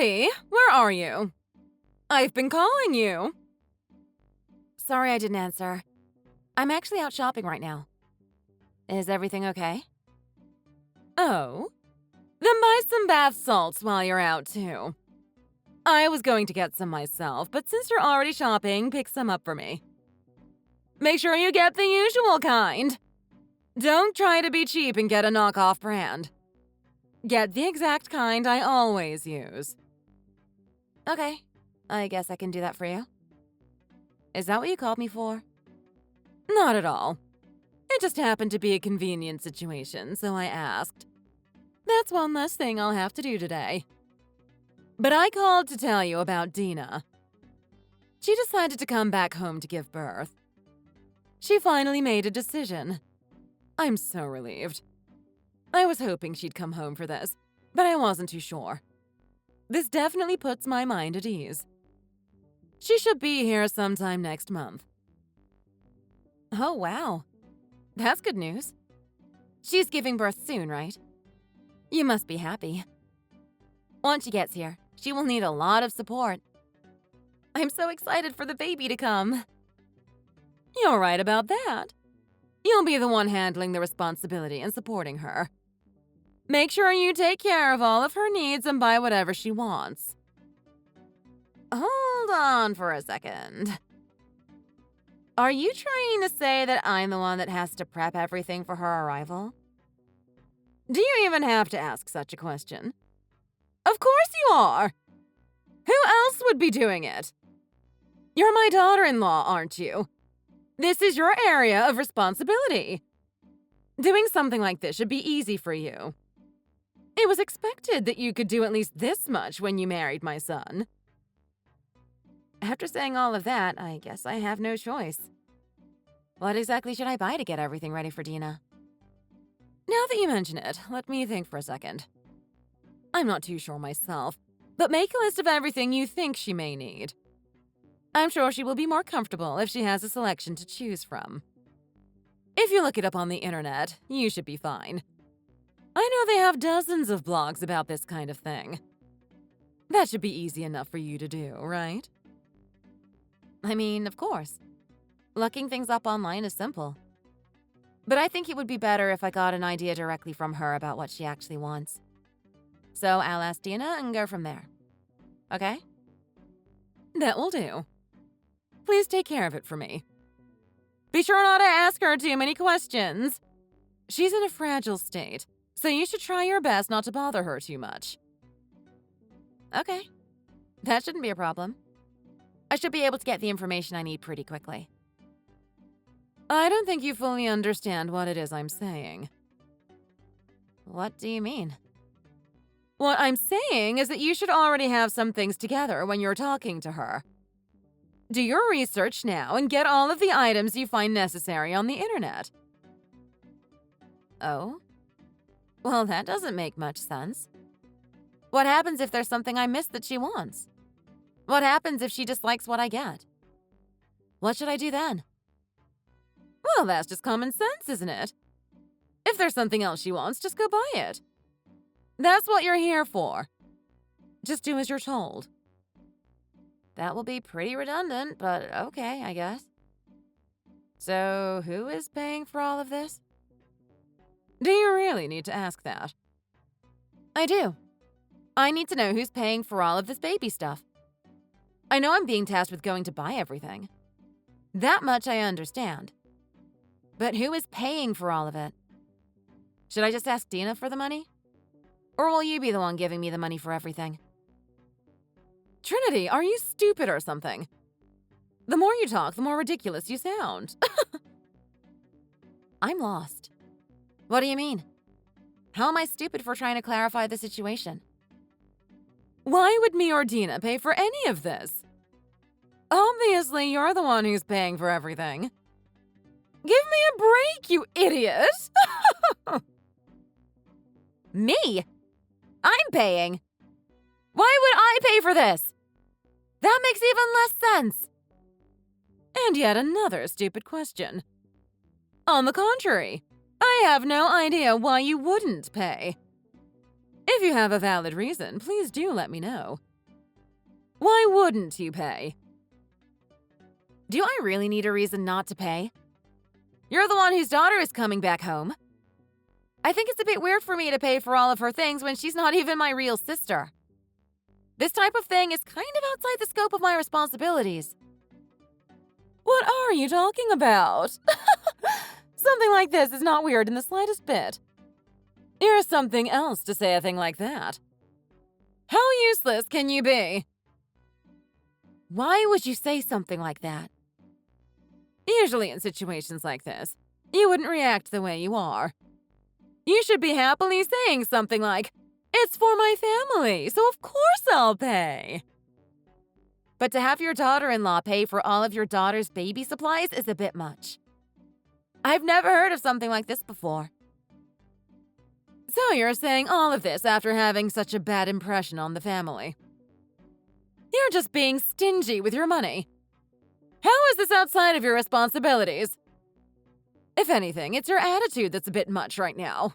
Baby, where are you? I've been calling you. Sorry I didn't answer. I'm actually out shopping right now. Is everything okay? Oh? Then buy some bath salts while you're out, too. I was going to get some myself, but since you're already shopping, pick some up for me. Make sure you get the usual kind. Don't try to be cheap and get a knockoff brand. Get the exact kind I always use. Okay, I guess I can do that for you. Is that what you called me for? Not at all. It just happened to be a convenient situation, so I asked. That's one less thing I'll have to do today. But I called to tell you about Dina. She decided to come back home to give birth. She finally made a decision. I'm so relieved. I was hoping she'd come home for this, but I wasn't too sure. This definitely puts my mind at ease. She should be here sometime next month. Oh, wow. That's good news. She's giving birth soon, right? You must be happy. Once she gets here, she will need a lot of support. I'm so excited for the baby to come. You're right about that. You'll be the one handling the responsibility and supporting her. Make sure you take care of all of her needs and buy whatever she wants. Hold on for a second. Are you trying to say that I'm the one that has to prep everything for her arrival? Do you even have to ask such a question? Of course you are! Who else would be doing it? You're my daughter-in-law, aren't you? This is your area of responsibility. Doing something like this should be easy for you. It was expected that you could do at least this much when you married my son. After saying all of that, I guess I have no choice. What exactly should I buy to get everything ready for Dina? Now that you mention it, let me think for a second. I'm not too sure myself, but make a list of everything you think she may need. I'm sure she will be more comfortable if she has a selection to choose from. If you look it up on the internet, you should be fine. I know they have dozens of blogs about this kind of thing. That should be easy enough for you to do, right? I mean, of course. Looking things up online is simple. But I think it would be better if I got an idea directly from her about what she actually wants. So I'll ask Dina and go from there. Okay? That will do. Please take care of it for me. Be sure not to ask her too many questions. She's in a fragile state, so you should try your best not to bother her too much. Okay. That shouldn't be a problem. I should be able to get the information I need pretty quickly. I don't think you fully understand what it is I'm saying. What do you mean? What I'm saying is that you should already have some things together when you're talking to her. Do your research now and get all of the items you find necessary on the internet. Oh? Well, that doesn't make much sense. What happens if there's something I missed that she wants? What happens if she dislikes what I get? What should I do then? Well, that's just common sense, isn't it? If there's something else she wants, just go buy it. That's what you're here for. Just do as you're told. That will be pretty redundant, but okay, I guess. So, who is paying for all of this? Do you really need to ask that? I do. I need to know who's paying for all of this baby stuff. I know I'm being tasked with going to buy everything. That much I understand. But who is paying for all of it? Should I just ask Dina for the money? Or will you be the one giving me the money for everything? Trinity, are you stupid or something? The more you talk, the more ridiculous you sound. I'm lost. What do you mean? How am I stupid for trying to clarify the situation? Why would me or Dina pay for any of this? Obviously, you're the one who's paying for everything. Give me a break, you idiot! Me? I'm paying. Why would I pay for this? That makes even less sense. And yet another stupid question. On the contrary, I have no idea why you wouldn't pay. If you have a valid reason, please do let me know. Why wouldn't you pay? Do I really need a reason not to pay? You're the one whose daughter is coming back home. I think it's a bit weird for me to pay for all of her things when she's not even my real sister. This type of thing is kind of outside the scope of my responsibilities. What are you talking about? Something like this is not weird in the slightest bit. You're something else to say a thing like that. How useless can you be? Why would you say something like that? Usually in situations like this, you wouldn't react the way you are. You should be happily saying something like, "It's for my family, so of course I'll pay." But to have your daughter-in-law pay for all of your daughter's baby supplies is a bit much. I've never heard of something like this before. So you're saying all of this after having such a bad impression on the family. You're just being stingy with your money. How is this outside of your responsibilities? If anything, it's your attitude that's a bit much right now.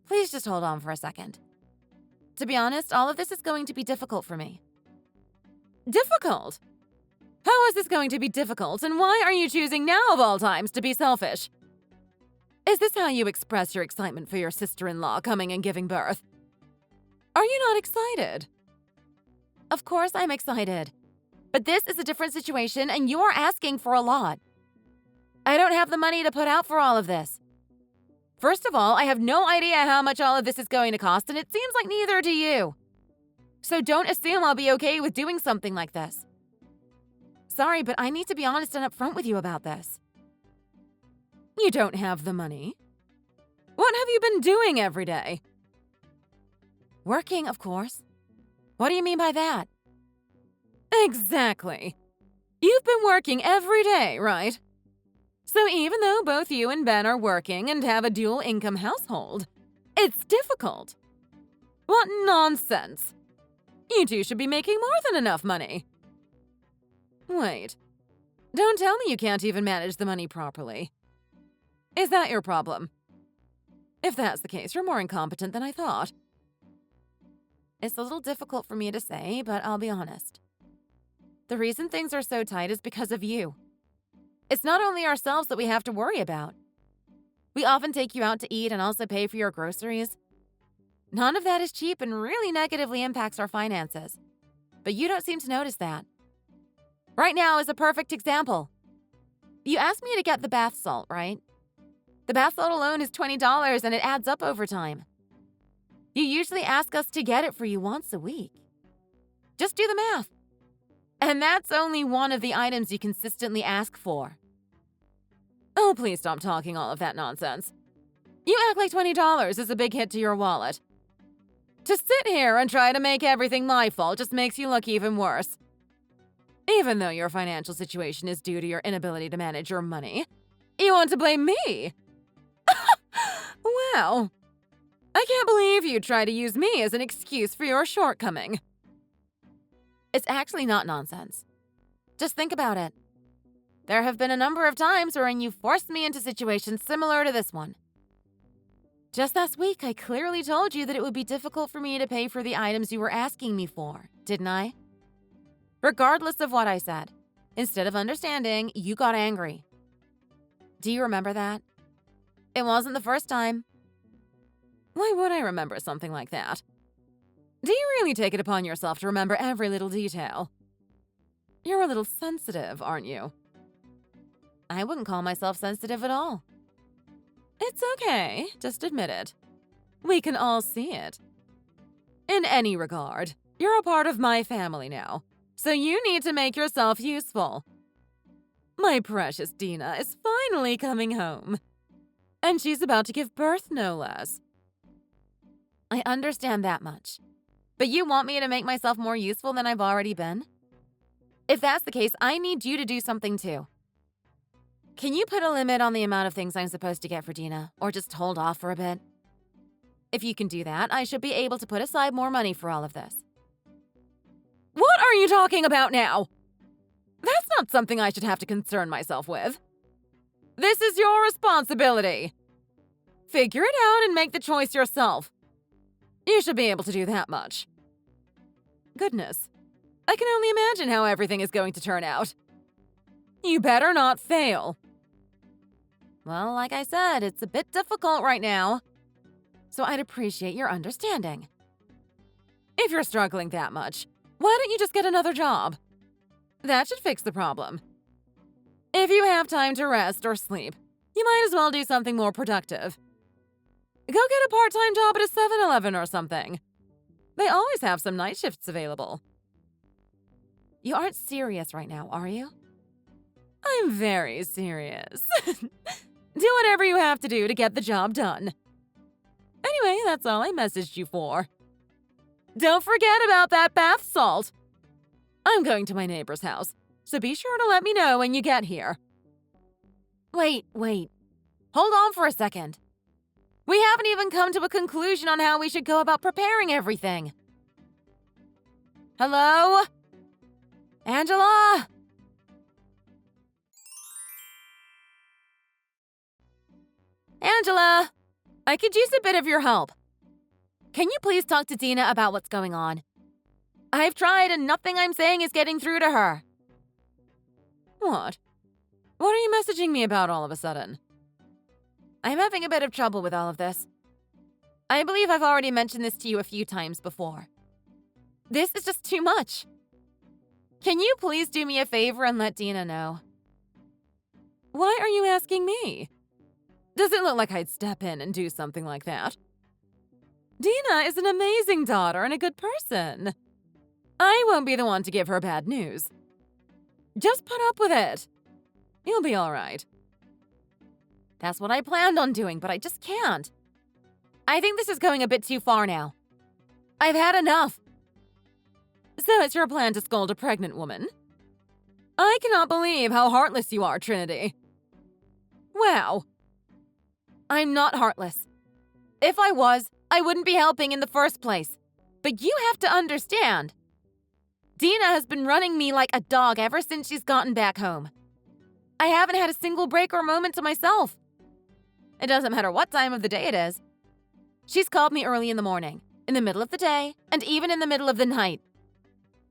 Please just hold on for a second. To be honest, all of this is going to be difficult for me. Difficult? How is this going to be difficult, and why are you choosing now of all times to be selfish? Is this how you express your excitement for your sister-in-law coming and giving birth? Are you not excited? Of course I'm excited. But this is a different situation, and you're asking for a lot. I don't have the money to put out for all of this. First of all, I have no idea how much all of this is going to cost, and it seems like neither do you. So don't assume I'll be okay with doing something like this. Sorry, but I need to be honest and upfront with you about this. You don't have the money? What have you been doing every day? Working, of course. What do you mean by that? Exactly. You've been working every day, right? So even though both you and Ben are working and have a dual income household, it's difficult. What nonsense! You two should be making more than enough money. Wait, don't tell me you can't even manage the money properly. Is that your problem? If that's the case, you're more incompetent than I thought. It's a little difficult for me to say, but I'll be honest. The reason things are so tight is because of you. It's not only ourselves that we have to worry about. We often take you out to eat and also pay for your groceries. None of that is cheap and really negatively impacts our finances. But you don't seem to notice that. Right now is a perfect example. You asked me to get the bath salt, right? The bath salt alone is $20 and it adds up over time. You usually ask us to get it for you once a week. Just do the math. And that's only one of the items you consistently ask for. Oh, please stop talking all of that nonsense. You act like $20 is a big hit to your wallet. To sit here and try to make everything my fault just makes you look even worse. Even though your financial situation is due to your inability to manage your money, you want to blame me? Wow. I can't believe you try to use me as an excuse for your shortcoming. It's actually not nonsense. Just think about it. There have been a number of times wherein you forced me into situations similar to this one. Just last week, I clearly told you that it would be difficult for me to pay for the items you were asking me for, didn't I? Regardless of what I said, instead of understanding, you got angry. Do you remember that? It wasn't the first time. Why would I remember something like that? Do you really take it upon yourself to remember every little detail? You're a little sensitive, aren't you? I wouldn't call myself sensitive at all. It's okay, just admit it. We can all see it. In any regard, you're a part of my family now, so you need to make yourself useful. My precious Dina is finally coming home. And she's about to give birth, no less. I understand that much. But you want me to make myself more useful than I've already been? If that's the case, I need you to do something too. Can you put a limit on the amount of things I'm supposed to get for Dina, or just hold off for a bit? If you can do that, I should be able to put aside more money for all of this. What are you talking about now? That's not something I should have to concern myself with. This is your responsibility. Figure it out and make the choice yourself. You should be able to do that much. Goodness. I can only imagine how everything is going to turn out. You better not fail. Well, like I said, it's a bit difficult right now, so I'd appreciate your understanding. If you're struggling that much, why don't you just get another job? That should fix the problem. If you have time to rest or sleep, you might as well do something more productive. Go get a part-time job at a 7-Eleven or something. They always have some night shifts available. You aren't serious right now, are you? I'm very serious. Do whatever you have to do to get the job done. Anyway, that's all I messaged you for. Don't forget about that bath salt. I'm going to my neighbor's house, so be sure to let me know when you get here. Wait. Hold on for a second. We haven't even come to a conclusion on how we should go about preparing everything. Hello? Angela? Angela, I could use a bit of your help. Can you please talk to Dina about what's going on? I've tried and nothing I'm saying is getting through to her. What? What are you messaging me about all of a sudden? I'm having a bit of trouble with all of this. I believe I've already mentioned this to you a few times before. This is just too much. Can you please do me a favor and let Dina know? Why are you asking me? Does it look like I'd step in and do something like that? Dina is an amazing daughter and a good person. I won't be the one to give her bad news. Just put up with it. You'll be all right. That's what I planned on doing, but I just can't. I think this is going a bit too far now. I've had enough. So it's your plan to scold a pregnant woman? I cannot believe how heartless you are, Trinity. Wow. I'm not heartless. If I was, I wouldn't be helping in the first place. But you have to understand. Dina has been running me like a dog ever since she's gotten back home. I haven't had a single break or moment to myself. It doesn't matter what time of the day it is. She's called me early in the morning, in the middle of the day, and even in the middle of the night.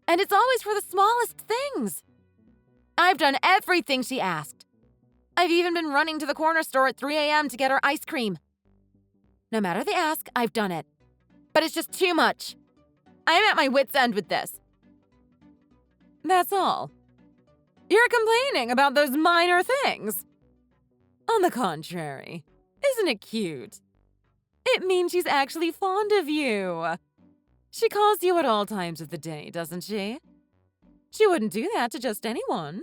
And it's always for the smallest things. I've done everything she asked. I've even been running to the corner store at 3 a.m. to get her ice cream. No matter the ask, I've done it. But it's just too much. I'm at my wit's end with this. That's all. You're complaining about those minor things. On the contrary, isn't it cute? It means she's actually fond of you. She calls you at all times of the day, doesn't she? She wouldn't do that to just anyone.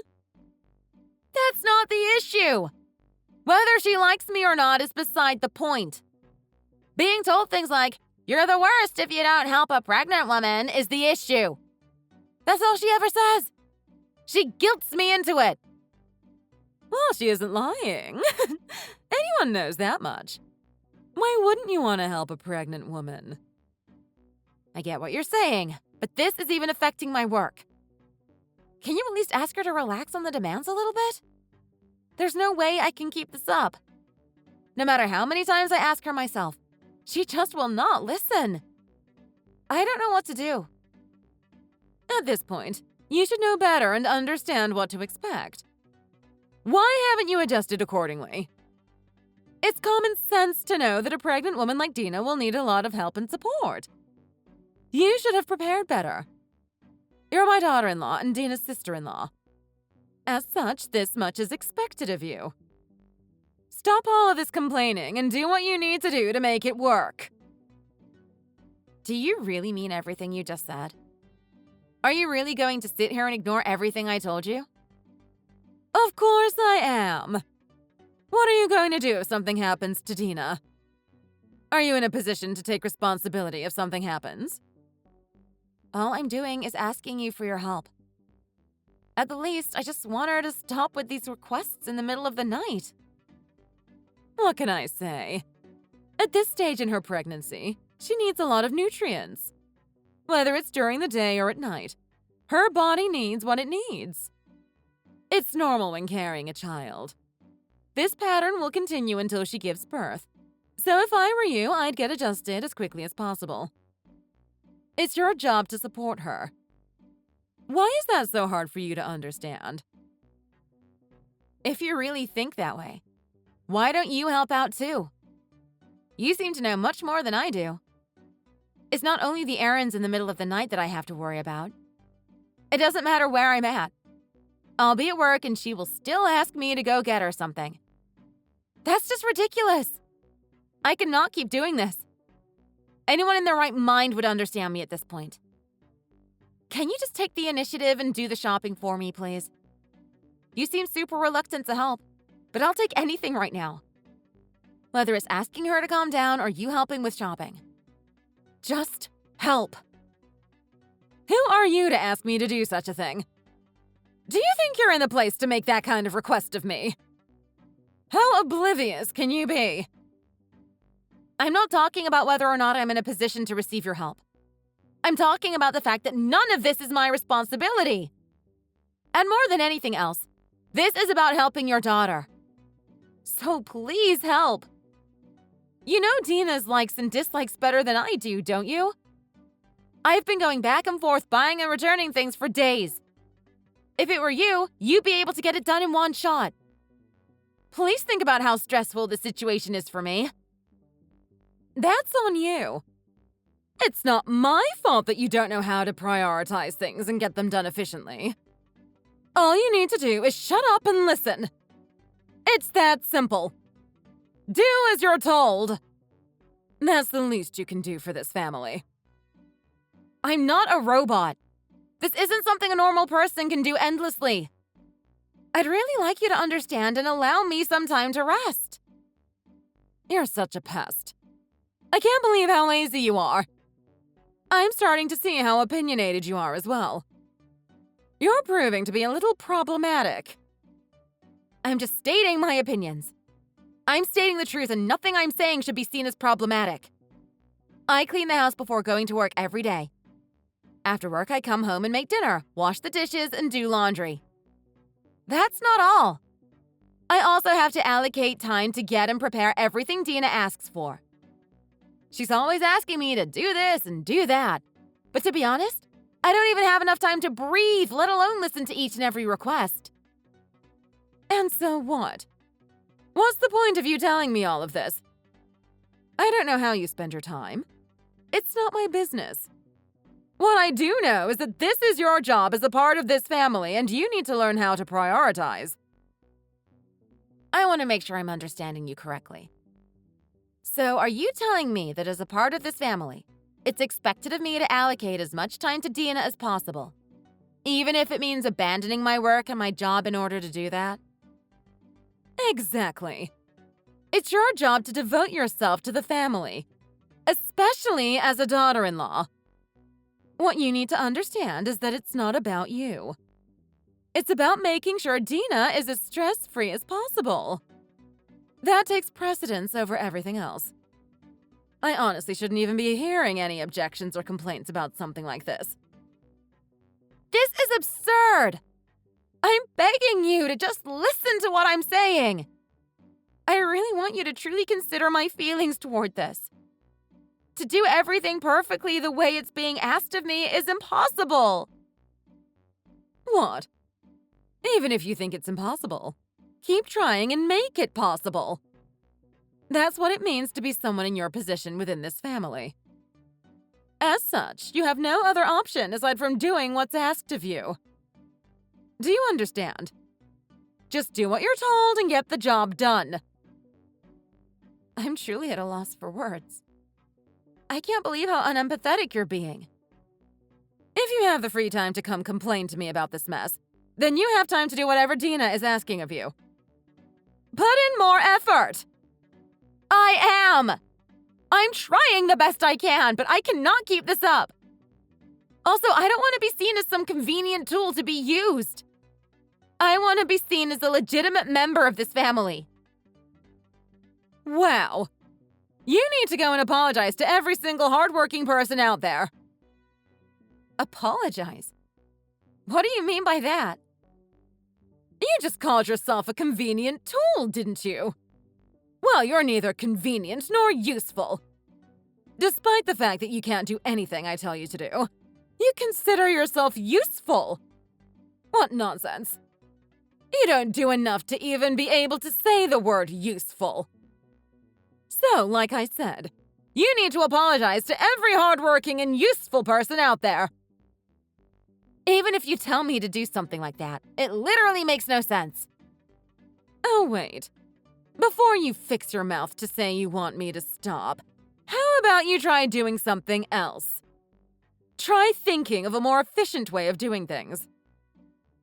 That's not the issue. Whether she likes me or not is beside the point. Being told things like, "You're the worst if you don't help a pregnant woman," is the issue. That's all she ever says. She guilts me into it. Well, she isn't lying. Anyone knows that much. Why wouldn't you want to help a pregnant woman? I get what you're saying, but this is even affecting my work. Can you at least ask her to relax on the demands a little bit? There's no way I can keep this up. No matter how many times I ask her myself, she just will not listen. I don't know what to do. At this point, you should know better and understand what to expect. Why haven't you adjusted accordingly? It's common sense to know that a pregnant woman like Dina will need a lot of help and support. You should have prepared better. You're my daughter-in-law and Dina's sister-in-law. As such, this much is expected of you. Stop all of this complaining and do what you need to do to make it work. Do you really mean everything you just said? Are you really going to sit here and ignore everything I told you? Of course I am. What are you going to do if something happens to Dina? Are you in a position to take responsibility if something happens? All I'm doing is asking you for your help. At the least, I just want her to stop with these requests in the middle of the night. What can I say? At this stage in her pregnancy, she needs a lot of nutrients. Whether it's during the day or at night, her body needs what it needs. It's normal when carrying a child. This pattern will continue until she gives birth. So if I were you, I'd get adjusted as quickly as possible. It's your job to support her. Why is that so hard for you to understand? If you really think that way, why don't you help out too? You seem to know much more than I do. It's not only the errands in the middle of the night that I have to worry about. It doesn't matter where I'm at. I'll be at work and she will still ask me to go get her something. That's just ridiculous. I cannot keep doing this. Anyone in their right mind would understand me at this point. Can you just take the initiative and do the shopping for me, please? You seem super reluctant to help, but I'll take anything right now. Whether it's asking her to calm down or you helping with shopping. Just help. Who are you to ask me to do such a thing? Do you think you're in the place to make that kind of request of me? How oblivious can you be? I'm not talking about whether or not I'm in a position to receive your help. I'm talking about the fact that none of this is my responsibility. And more than anything else, this is about helping your daughter. So please help. You know Dina's likes and dislikes better than I do, don't you? I've been going back and forth buying and returning things for days. If it were you, you'd be able to get it done in one shot. Please think about how stressful the situation is for me. That's on you. It's not my fault that you don't know how to prioritize things and get them done efficiently. All you need to do is shut up and listen. It's that simple. Do as you're told. That's the least you can do for this family. I'm not a robot. This isn't something a normal person can do endlessly. I'd really like you to understand and allow me some time to rest. You're such a pest. I can't believe how lazy you are. I'm starting to see how opinionated you are as well. You're proving to be a little problematic. I'm just stating my opinions. I'm stating the truth and nothing I'm saying should be seen as problematic. I clean the house before going to work every day. After work, I come home and make dinner, wash the dishes, and do laundry. That's not all. I also have to allocate time to get and prepare everything Dina asks for. She's always asking me to do this and do that. But to be honest, I don't even have enough time to breathe, let alone listen to each and every request. And so what? What's the point of you telling me all of this? I don't know how you spend your time. It's not my business. What I do know is that this is your job as a part of this family, and you need to learn how to prioritize. I want to make sure I'm understanding you correctly. So, are you telling me that as a part of this family, it's expected of me to allocate as much time to Dina as possible, even if it means abandoning my work and my job in order to do that? Exactly. It's your job to devote yourself to the family, especially as a daughter-in-law. What you need to understand is that it's not about you. It's about making sure Dina is as stress-free as possible. That takes precedence over everything else. I honestly shouldn't even be hearing any objections or complaints about something like this. This is absurd! I'm begging you to just listen to what I'm saying. I really want you to truly consider my feelings toward this. To do everything perfectly the way it's being asked of me is impossible. What? Even if you think it's impossible, keep trying and make it possible. That's what it means to be someone in your position within this family. As such, you have no other option aside from doing what's asked of you. Do you understand? Just do what you're told and get the job done. I'm truly at a loss for words. I can't believe how unempathetic you're being. If you have the free time to come complain to me about this mess, then you have time to do whatever Dina is asking of you. Put in more effort! I am! I'm trying the best I can, but I cannot keep this up. Also, I don't want to be seen as some convenient tool to be used. I want to be seen as a legitimate member of this family. Wow. You need to go and apologize to every single hardworking person out there. Apologize? What do you mean by that? You just called yourself a convenient tool, didn't you? Well, you're neither convenient nor useful. Despite the fact that you can't do anything I tell you to do, you consider yourself useful. What nonsense. You don't do enough to even be able to say the word useful. So, like I said, you need to apologize to every hardworking and useful person out there. Even if you tell me to do something like that, it literally makes no sense. Oh, wait. Before you fix your mouth to say you want me to stop, how about you try doing something else? Try thinking of a more efficient way of doing things.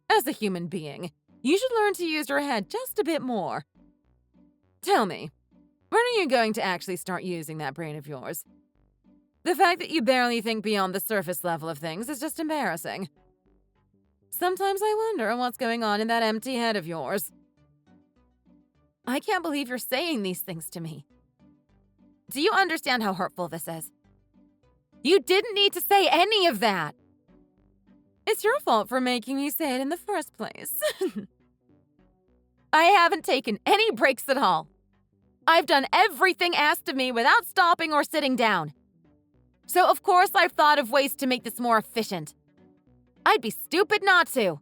As a human being, you should learn to use your head just a bit more. Tell me, when are you going to actually start using that brain of yours? The fact that you barely think beyond the surface level of things is just embarrassing. Sometimes I wonder what's going on in that empty head of yours. I can't believe you're saying these things to me. Do you understand how hurtful this is? You didn't need to say any of that. It's your fault for making me say it in the first place. I haven't taken any breaks at all. I've done everything asked of me without stopping or sitting down. So of course I've thought of ways to make this more efficient. I'd be stupid not to.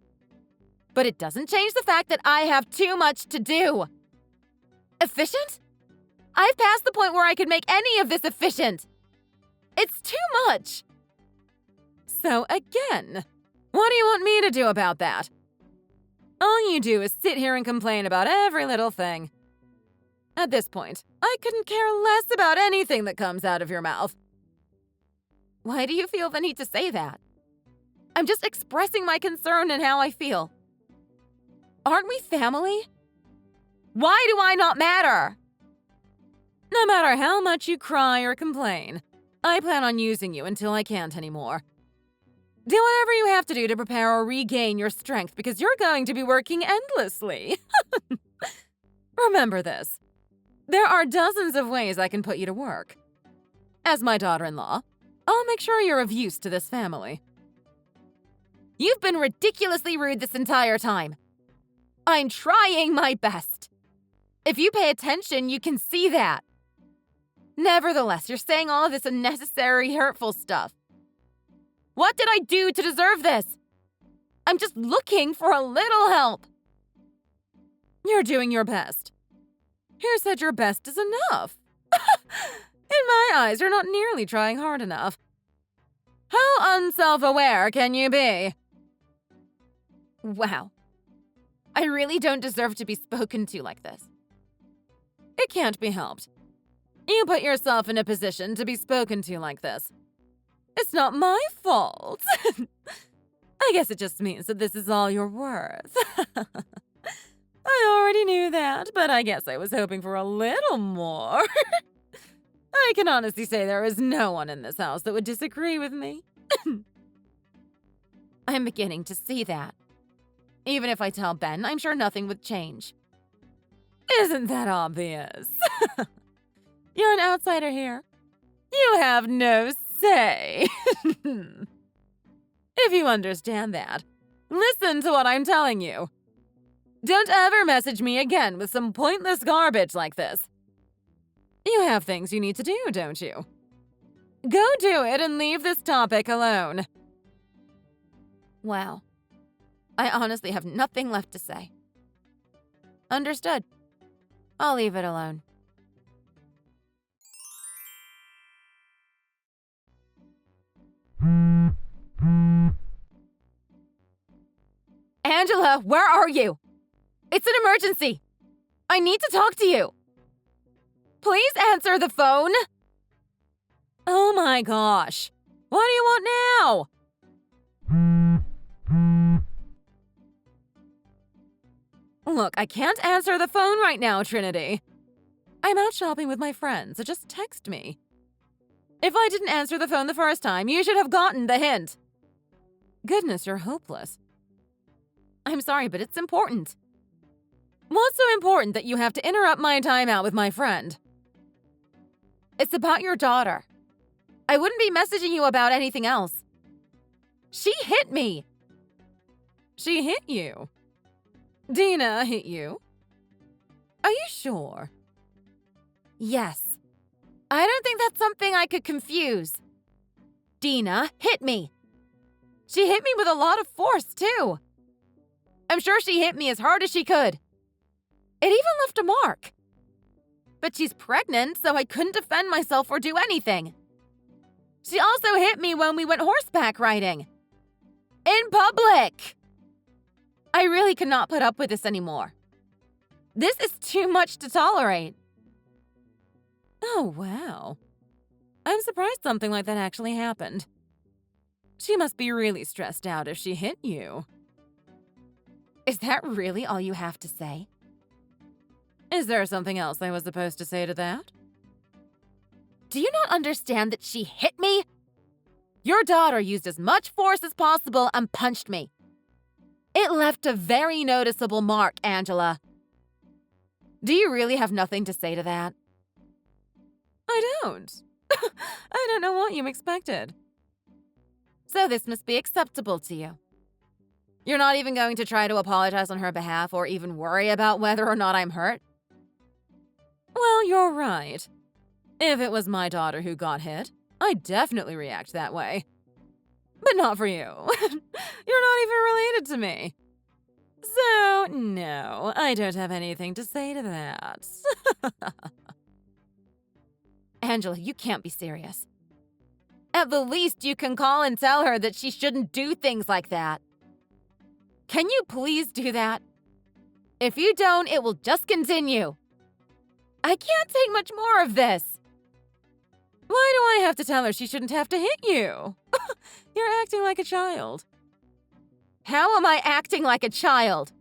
But it doesn't change the fact that I have too much to do. Efficient? I've passed the point where I could make any of this efficient. It's too much. So again, what do you want me to do about that? All you do is sit here and complain about every little thing. At this point, I couldn't care less about anything that comes out of your mouth. Why do you feel the need to say that? I'm just expressing my concern and how I feel. Aren't we family? Why do I not matter? No matter how much you cry or complain, I plan on using you until I can't anymore. Do whatever you have to do to prepare or regain your strength because you're going to be working endlessly. Remember this. There are dozens of ways I can put you to work. As my daughter-in-law, I'll make sure you're of use to this family. You've been ridiculously rude this entire time. I'm trying my best. If you pay attention, you can see that. Nevertheless, you're saying all of this unnecessary, hurtful stuff. What did I do to deserve this? I'm just looking for a little help. You're doing your best. Who said your best is enough? In my eyes, you're not nearly trying hard enough. How unself-aware can you be? Wow. I really don't deserve to be spoken to like this. It can't be helped. You put yourself in a position to be spoken to like this. It's not my fault. I guess it just means that this is all you're worth. I already knew that, but I guess I was hoping for a little more. I can honestly say there is no one in this house that would disagree with me. I'm beginning to see that. Even if I tell Ben, I'm sure nothing would change. Isn't that obvious? You're an outsider here. You have no say. If you understand that, listen to what I'm telling you. Don't ever message me again with some pointless garbage like this. You have things you need to do, don't you? Go do it and leave this topic alone. Wow. I honestly have nothing left to say. Understood. I'll leave it alone. Angela, where are you? It's an emergency. I need to talk to you. Please answer the phone. Oh my gosh. What do you want now? Look, I can't answer the phone right now, Trinity. I'm out shopping with my friends, so just text me. If I didn't answer the phone the first time, you should have gotten the hint. Goodness, you're hopeless. I'm sorry, but it's important. What's so important that you have to interrupt my time out with my friend? It's about your daughter. I wouldn't be messaging you about anything else. She hit me. She hit you? Dina hit you? Are you sure? Yes. I don't think that's something I could confuse. Dina hit me. She hit me with a lot of force, too. I'm sure she hit me as hard as she could. It even left a mark. But she's pregnant, so I couldn't defend myself or do anything. She also hit me when we went horseback riding. In public! I really could not put up with this anymore. This is too much to tolerate. Oh, wow. I'm surprised something like that actually happened. She must be really stressed out if she hit you. Is that really all you have to say? Is there something else I was supposed to say to that? Do you not understand that she hit me? Your daughter used as much force as possible and punched me. It left a very noticeable mark, Angela. Do you really have nothing to say to that? I don't. I don't know what you expected. So this must be acceptable to you. You're not even going to try to apologize on her behalf or even worry about whether or not I'm hurt? Well, you're right. If it was my daughter who got hit, I'd definitely react that way. But not for you. You're not even related to me. So, no, I don't have anything to say to that. Angela, you can't be serious. At the least, you can call and tell her that she shouldn't do things like that. Can you please do that? If you don't, it will just continue. I can't take much more of this. Why do I have to tell her she shouldn't have to hit you? You're acting like a child. How am I acting like a child?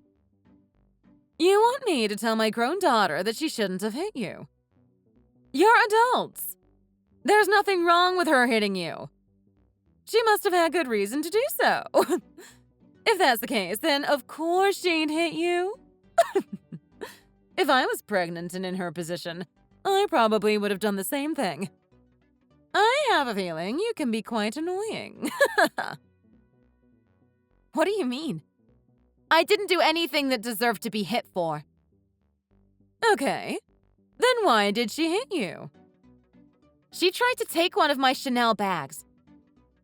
You want me to tell my grown daughter that she shouldn't have hit you. You're adults. There's nothing wrong with her hitting you. She must have had good reason to do so. If that's the case, then of course she'd hit you. If I was pregnant and in her position, I probably would have done the same thing. I have a feeling you can be quite annoying. What do you mean? I didn't do anything that deserved to be hit for. Okay. Then why did she hit you? She tried to take one of my Chanel bags.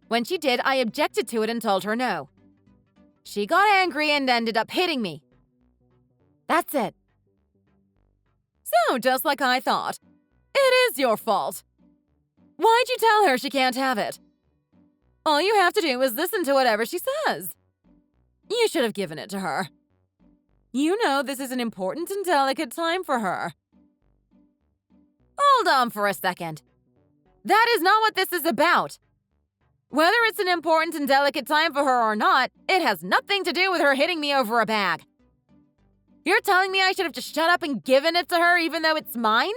When she did, I objected to it and told her no. She got angry and ended up hitting me. That's it. So, just like I thought, it is your fault. Why'd you tell her she can't have it? All you have to do is listen to whatever she says. You should have given it to her. You know this is an important and delicate time for her. Hold on for a second. That is not what this is about. Whether it's an important and delicate time for her or not, it has nothing to do with her hitting me over a bag. You're telling me I should have just shut up and given it to her even though it's mine?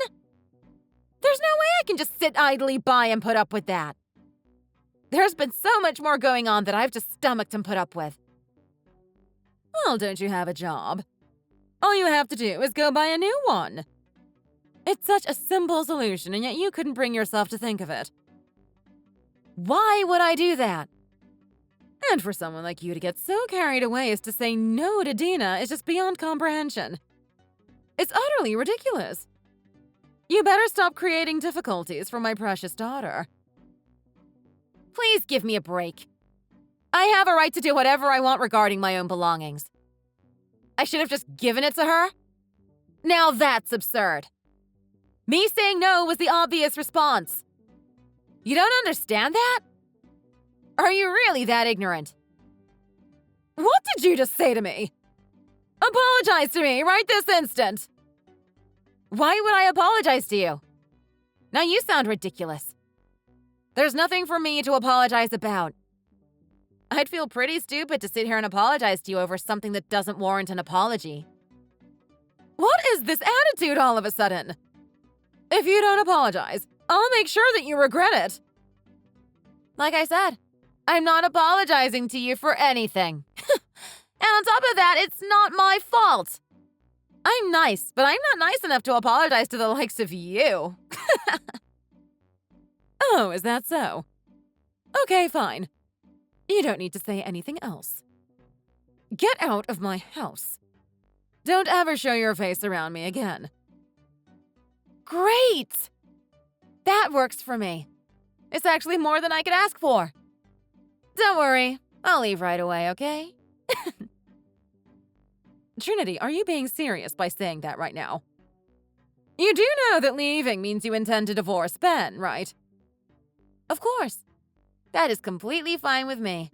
There's no way I can just sit idly by and put up with that. There's been so much more going on that I've just stomached and put up with. Well, don't you have a job? All you have to do is go buy a new one. It's such a simple solution, and yet you couldn't bring yourself to think of it. Why would I do that? And for someone like you to get so carried away as to say no to Dina is just beyond comprehension. It's utterly ridiculous. You better stop creating difficulties for my precious daughter. Please give me a break. I have a right to do whatever I want regarding my own belongings. I should have just given it to her? Now that's absurd. Me saying no was the obvious response. You don't understand that? Are you really that ignorant? What did you just say to me? Apologize to me right this instant. Why would I apologize to you? Now you sound ridiculous. There's nothing for me to apologize about. I'd feel pretty stupid to sit here and apologize to you over something that doesn't warrant an apology. What is this attitude all of a sudden? If you don't apologize, I'll make sure that you regret it. Like I said, I'm not apologizing to you for anything. And on top of that, it's not my fault. I'm nice, but I'm not nice enough to apologize to the likes of you. Oh, is that so? Okay, fine. You don't need to say anything else. Get out of my house. Don't ever show your face around me again. Great! That works for me. It's actually more than I could ask for. Don't worry, I'll leave right away, okay? Trinity, are you being serious by saying that right now? You do know that leaving means you intend to divorce Ben, right? Of course. That is completely fine with me.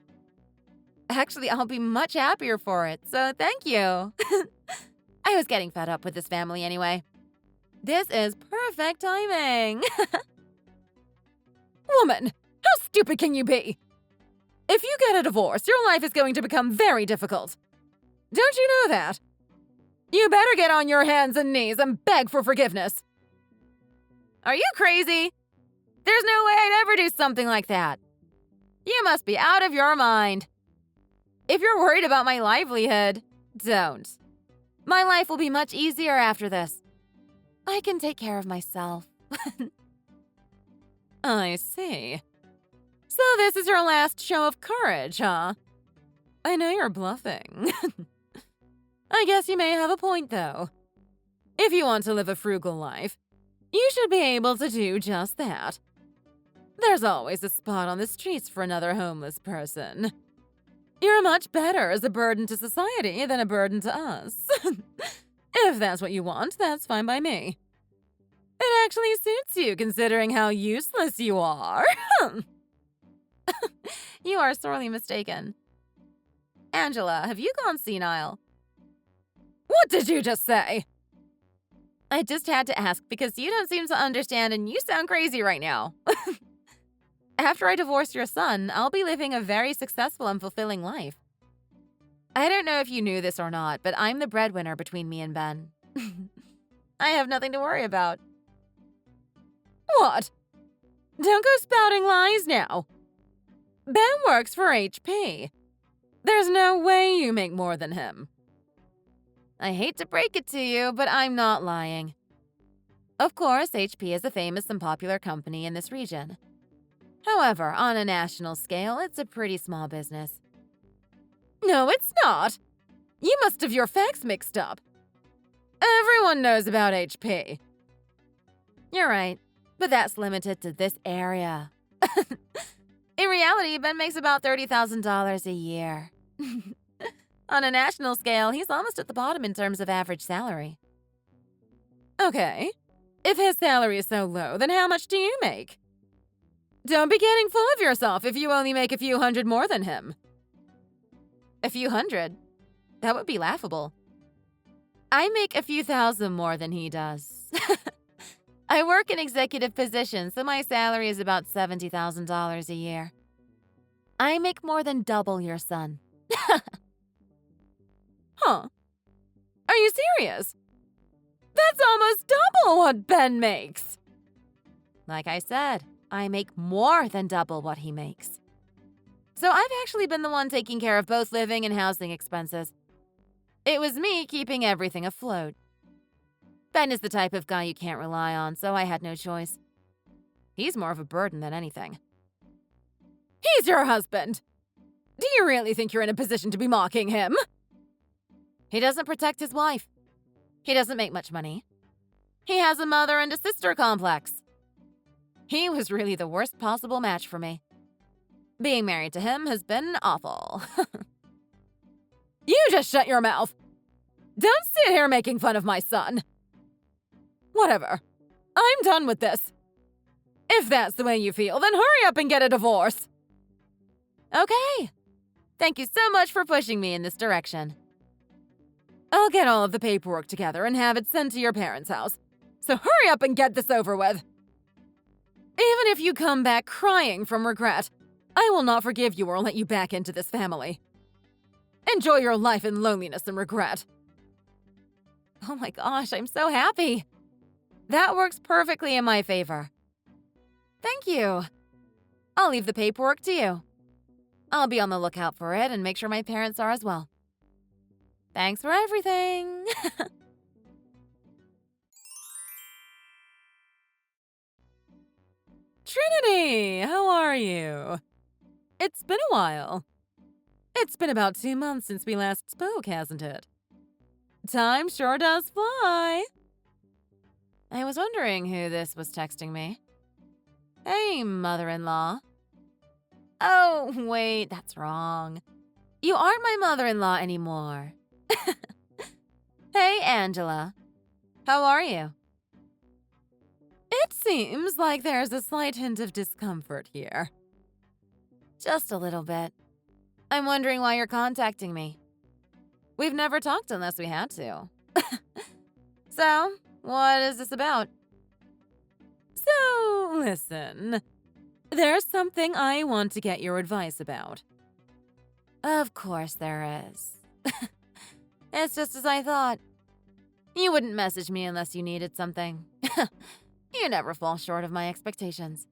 Actually, I'll be much happier for it, so thank you. I was getting fed up with this family anyway. This is perfect timing. Woman, how stupid can you be? If you get a divorce, your life is going to become very difficult. Don't you know that? You better get on your hands and knees and beg for forgiveness. Are you crazy? There's no way I'd ever do something like that. You must be out of your mind. If you're worried about my livelihood, don't. My life will be much easier after this. I can take care of myself. I see. So this is your last show of courage, huh? I know you're bluffing. I guess you may have a point, though. If you want to live a frugal life, you should be able to do just that. There's always a spot on the streets for another homeless person. You're much better as a burden to society than a burden to us. If that's what you want, that's fine by me. It actually suits you, considering how useless you are. You are sorely mistaken. Angela, have you gone senile? What did you just say? I just had to ask because you don't seem to understand and you sound crazy right now. After I divorce your son, I'll be living a very successful and fulfilling life. I don't know if you knew this or not, but I'm the breadwinner between me and Ben. I have nothing to worry about. What? Don't go spouting lies now. Ben works for HP. There's no way you make more than him. I hate to break it to you, but I'm not lying. Of course, HP is a famous and popular company in this region. However, on a national scale, it's a pretty small business. No, it's not. You must have your facts mixed up. Everyone knows about HP. You're right, but that's limited to this area. In reality, Ben makes about $30,000 a year. On a national scale, he's almost at the bottom in terms of average salary. Okay. If his salary is so low, then how much do you make? Don't be getting full of yourself if you only make a few hundred more than him. A few hundred? That would be laughable. I make a few thousand more than he does. I work in executive positions, so my salary is about $70,000 a year. I make more than double your son. Huh? Are you serious? That's almost double what Ben makes. Like I said, I make more than double what he makes. So I've actually been the one taking care of both living and housing expenses. It was me keeping everything afloat. Ben is the type of guy you can't rely on, so I had no choice. He's more of a burden than anything. He's your husband. Do you really think you're in a position to be mocking him? He doesn't protect his wife. He doesn't make much money. He has a mother and a sister complex. He was really the worst possible match for me. Being married to him has been awful. You just shut your mouth. Don't sit here making fun of my son. Whatever. I'm done with this. If that's the way you feel, then hurry up and get a divorce. Okay. Thank you so much for pushing me in this direction. I'll get all of the paperwork together and have it sent to your parents' house. So hurry up and get this over with. Even if you come back crying from regret, I will not forgive you or let you back into this family. Enjoy your life in loneliness and regret. Oh my gosh, I'm so happy. That works perfectly in my favor. Thank you. I'll leave the paperwork to you. I'll be on the lookout for it and make sure my parents are as well. Thanks for everything. Trinity, how are you? It's been a while. It's been about 2 months since we last spoke, hasn't it? Time sure does fly. I was wondering who this was texting me. Hey, mother-in-law. Oh, wait, that's wrong. You aren't my mother-in-law anymore. Hey, Angela. How are you? It seems like there's a slight hint of discomfort here. Just a little bit. I'm wondering why you're contacting me. We've never talked unless we had to. So, what is this about? So, listen. There's something I want to get your advice about. Of course there is. It's just as I thought. You wouldn't message me unless you needed something. You never fall short of my expectations.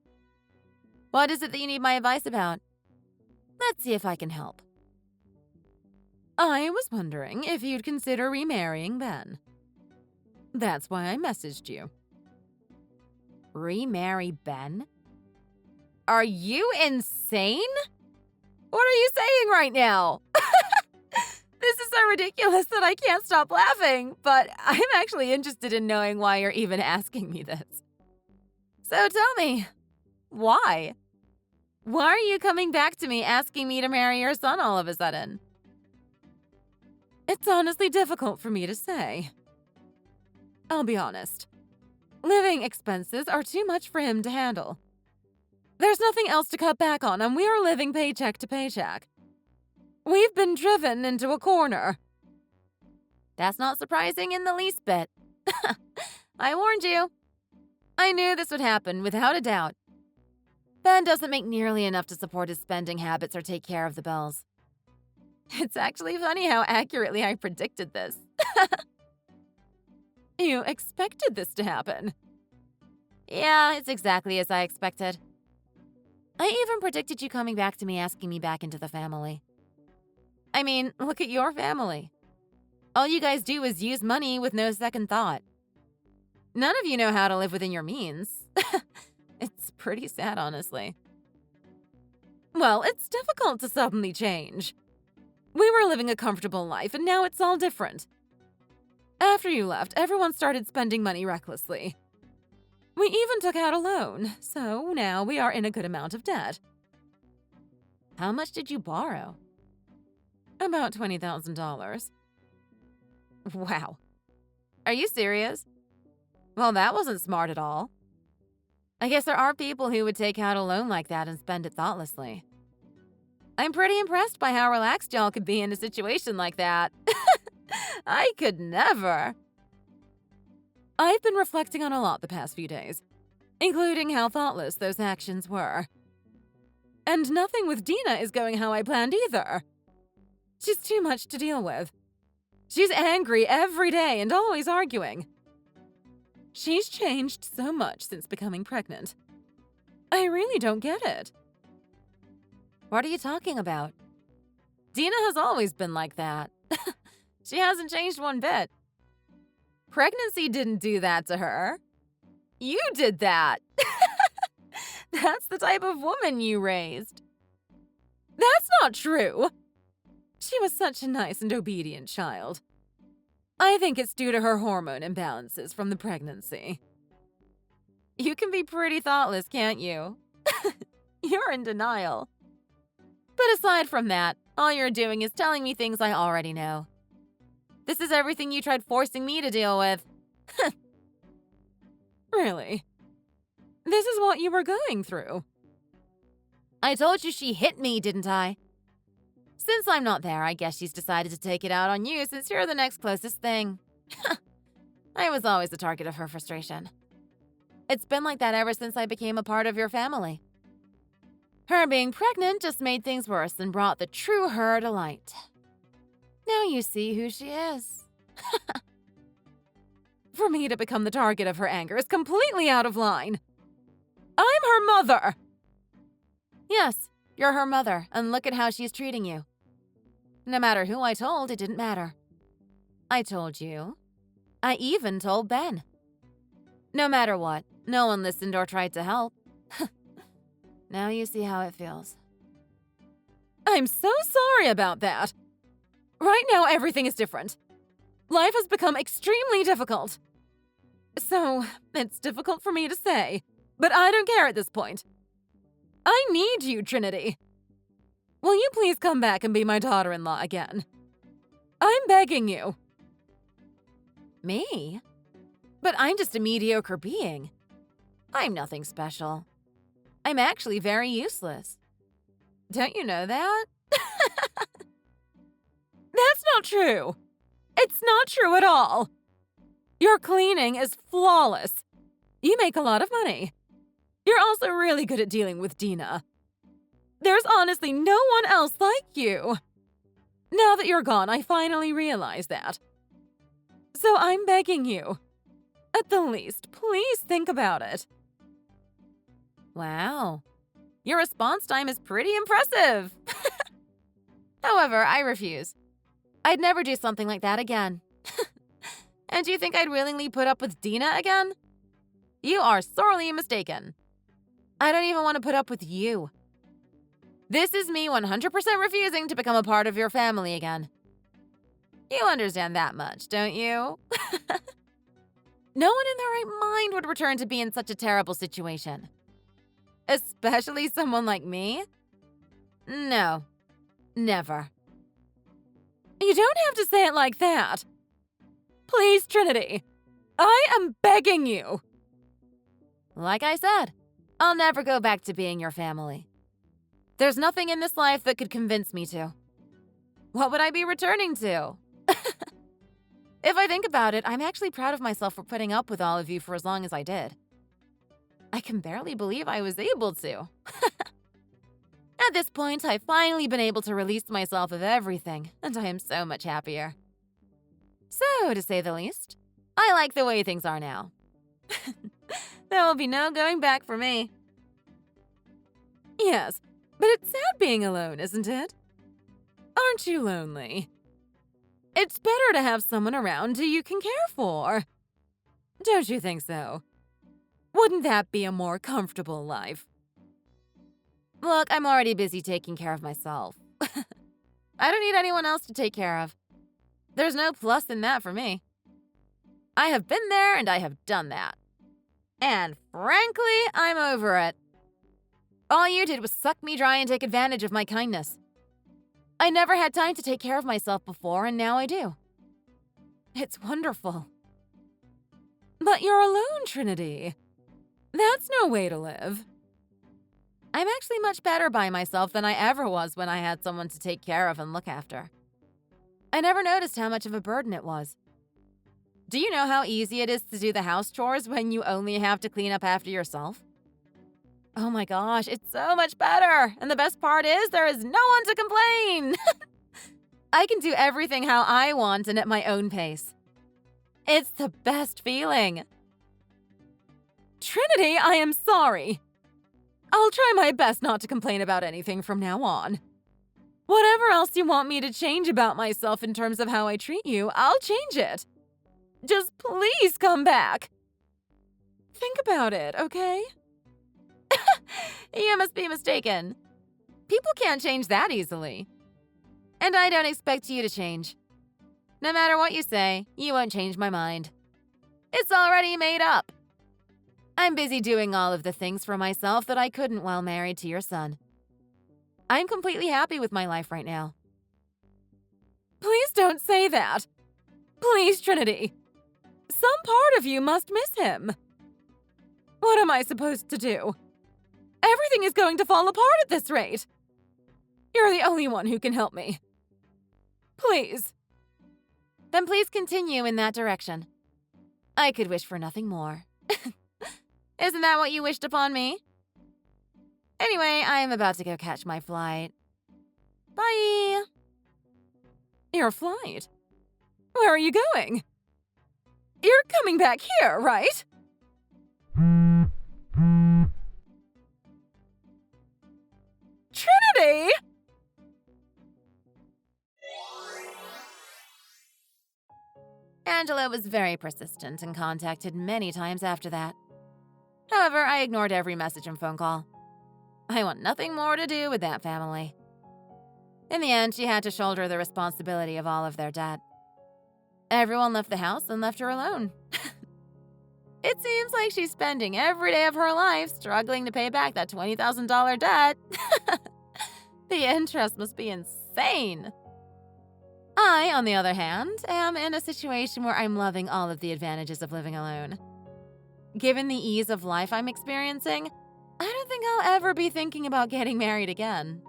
What is it that you need my advice about? Let's see if I can help. I was wondering if you'd consider remarrying Ben. That's why I messaged you. Remarry Ben? Are you insane? What are you saying right now? This is so ridiculous that I can't stop laughing, but I'm actually interested in knowing why you're even asking me this. So tell me, why? Why are you coming back to me asking me to marry your son all of a sudden? It's honestly difficult for me to say. I'll be honest. Living expenses are too much for him to handle. There's nothing else to cut back on, and we are living paycheck to paycheck. We've been driven into a corner. That's not surprising in the least bit. I warned you. I knew this would happen, without a doubt. Ben doesn't make nearly enough to support his spending habits or take care of the bills. It's actually funny how accurately I predicted this. You expected this to happen. Yeah, it's exactly as I expected. I even predicted you coming back to me asking me back into the family. I mean, look at your family. All you guys do is use money with no second thought. None of you know how to live within your means. It's pretty sad, honestly. Well, it's difficult to suddenly change. We were living a comfortable life, and now it's all different. After you left, everyone started spending money recklessly. We even took out a loan, so now we are in a good amount of debt. How much did you borrow? About $20,000. Wow. Are you serious? Well, that wasn't smart at all. I guess there are people who would take out a loan like that and spend it thoughtlessly. I'm pretty impressed by how relaxed y'all could be in a situation like that. I could never. I've been reflecting on a lot the past few days, including how thoughtless those actions were. And nothing with Dina is going how I planned either. She's too much to deal with. She's angry every day and always arguing. She's changed so much since becoming pregnant. I really don't get it. What are you talking about? Dina has always been like that. She hasn't changed one bit. Pregnancy didn't do that to her. You did that. That's the type of woman you raised. That's not true. She was such a nice and obedient child. I think it's due to her hormone imbalances from the pregnancy. You can be pretty thoughtless, can't you? You're in denial. But aside from that, all you're doing is telling me things I already know. This is everything you tried forcing me to deal with. Really? This is what you were going through? I told you she hit me, didn't I? Since I'm not there, I guess she's decided to take it out on you since you're the next closest thing. I was always the target of her frustration. It's been like that ever since I became a part of your family. Her being pregnant just made things worse and brought the true her to light. Now you see who she is. For me to become the target of her anger is completely out of line. I'm her mother! Yes, you're her mother, and look at how she's treating you. No matter who I told, it didn't matter. I told you. I even told Ben. No matter what, no one listened or tried to help. Now you see how it feels. I'm so sorry about that. Right now, everything is different. Life has become extremely difficult. So, it's difficult for me to say. But I don't care at this point. I need you, Trinity. Will you please come back and be my daughter-in-law again? I'm begging you. Me? But I'm just a mediocre being. I'm nothing special. I'm actually very useless. Don't you know that? That's not true. It's not true at all. Your cleaning is flawless. You make a lot of money. You're also really good at dealing with Dina. There's honestly no one else like you. Now that you're gone, I finally realize that. So I'm begging you. At the least, please think about it. Wow. Your response time is pretty impressive. However, I refuse. I'd never do something like that again. And do you think I'd willingly put up with Dina again? You are sorely mistaken. I don't even want to put up with you. This is me 100% refusing to become a part of your family again. You understand that much, don't you? No one in their right mind would return to be in such a terrible situation. Especially someone like me? No. Never. You don't have to say it like that. Please, Trinity. I am begging you. Like I said, I'll never go back to being your family. There's nothing in this life that could convince me to. What would I be returning to? If I think about it, I'm actually proud of myself for putting up with all of you for as long as I did. I can barely believe I was able to. At this point, I've finally been able to release myself of everything, and I am so much happier. So, to say the least, I like the way things are now. There will be no going back for me. Yes, but it's sad being alone, isn't it? Aren't you lonely? It's better to have someone around who you can care for. Don't you think so? Wouldn't that be a more comfortable life? Look, I'm already busy taking care of myself. I don't need anyone else to take care of. There's no plus in that for me. I have been there and I have done that. And frankly, I'm over it. All you did was suck me dry and take advantage of my kindness. I never had time to take care of myself before, and now I do. It's wonderful. But you're alone, Trinity. That's no way to live. I'm actually much better by myself than I ever was when I had someone to take care of and look after. I never noticed how much of a burden it was. Do you know how easy it is to do the house chores when you only have to clean up after yourself? Oh my gosh, it's so much better! And the best part is there is no one to complain! I can do everything how I want and at my own pace. It's the best feeling. Trinity, I am sorry. I'll try my best not to complain about anything from now on. Whatever else you want me to change about myself in terms of how I treat you, I'll change it. Just please come back. Think about it, okay? You must be mistaken. People can't change that easily. And I don't expect you to change. No matter what you say, you won't change my mind. It's already made up. I'm busy doing all of the things for myself that I couldn't while married to your son. I'm completely happy with my life right now. Please don't say that. Please, Trinity. Some part of you must miss him. What am I supposed to do? Everything is going to fall apart at this rate. You're the only one who can help me. Please. Then please continue in that direction. I could wish for nothing more. Isn't that what you wished upon me? Anyway, I am about to go catch my flight. Bye! Your flight? Where are you going? You're coming back here, right? Trinity! Angela was very persistent and contacted many times after that. However, I ignored every message and phone call. I want nothing more to do with that family. In the end, she had to shoulder the responsibility of all of their debt. Everyone left the house and left her alone. It seems like she's spending every day of her life struggling to pay back that $20,000 debt. The interest must be insane. I, on the other hand, am in a situation where I'm loving all of the advantages of living alone. Given the ease of life I'm experiencing, I don't think I'll ever be thinking about getting married again.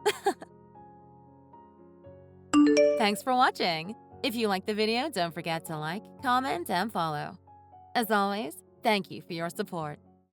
Thanks for watching. If you liked the video, don't forget to like, comment, and follow. As always, thank you for your support.